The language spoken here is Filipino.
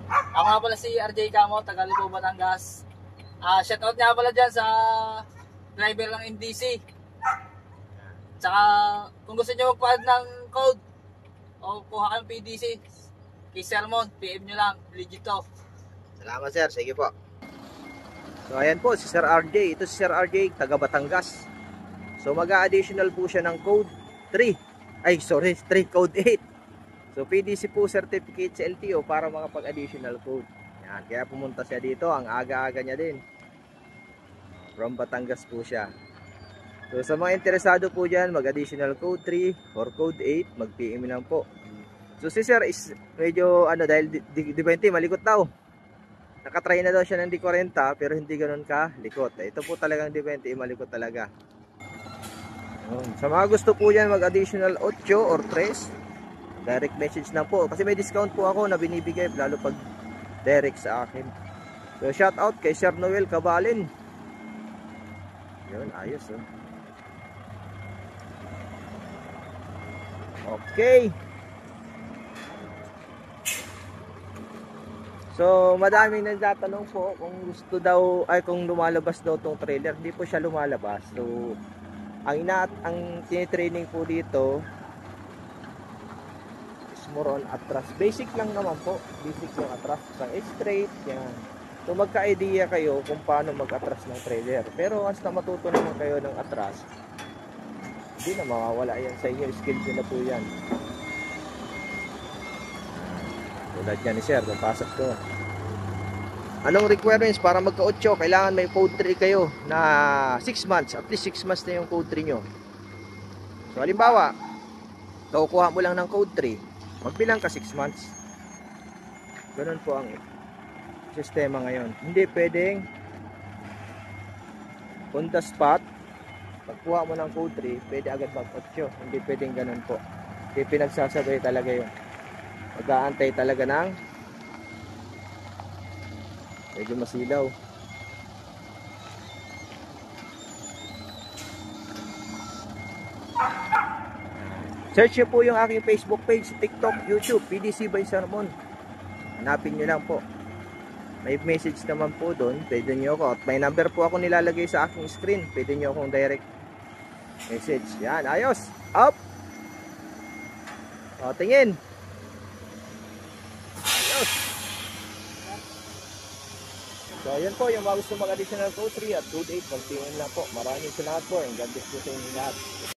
Ako nga pala si RJ Camo, taga Libo, Batangas. Shoutout nga pala dyan sa driver ng NDC. Tsaka kung gusto nyo magpa-add ng code o kuha kayong PDC, kay Sermon, PM nyo lang, legit to. Salamat sir, sige po. So ayan po si Sir RJ. Ito si Sir RJ, taga Batangas. So mag-a-additional po siya ng code 3. Ay sorry, 3 code 8. So PDC po certificate sa LTO para makapag-additional code. Yan, kaya pumunta siya dito, ang aga-aga niya din. From Batangas po siya. So sa mga interesado po dyan, mag-additional code 3 or code 8, mag-PM lang po. So si Sir is medyo dahil D20 malikot daw. Nakatry na daw siya ng D40 pero hindi ganoon ka likot. Ito po talagang D20 malikot talaga. Sa mga gusto po dyan mag-additional 8 or 3, direct message na po. Kasi may discount po ako na binibigay lalo pag direct sa akin. So shout out kay Sir Noel Cabalin. Yun, ayos oh. Okay. So madaming nagtatanong po kung gusto daw ay kung lumalabas daw tong trailer. Hindi po siya lumalabas. So ang tinitraining po dito is more on atras. Basic lang naman po. Basic yung atras. Isang straight. Yan. So magka-idea kayo kung paano mag-atras ng trailer. Pero once na matuto naman kayo ng atras, hindi na mawawala yan sa inyo. Skills nyo na po yan. Tulad yan ni Sir, napasok ko. Anong requirements para magka-8? Kailangan may code 3 kayo na 6 months. At least 6 months na yung code 3 nyo. So halimbawa, kukuha mo lang ng code 3, magbilang ka 6 months. Ganun po ang sistema ngayon. Hindi pwedeng on the spot. Pagkuha mo ng code 3, pwede agad mag-8. Hindi pwedeng ganun po. Hindi pinagsasabay talaga yun. Mag-aantay talaga ng medyo masilaw. Search nyo po yung aking Facebook page, TikTok, YouTube, PDC by Sermon. Hanapin nyo lang po. May message naman po doon. Pwede nyo ako. At may number po ako nilalagay sa aking screen. Pwede nyo akong direct message. Yan, ayos. Up. O, tingin. Ayos. So, ayan po yung mga gusto mag-additional code 3 at code 8. Mag-tingin lang po. Maraming salamat po. And God bless po sa inyo lahat.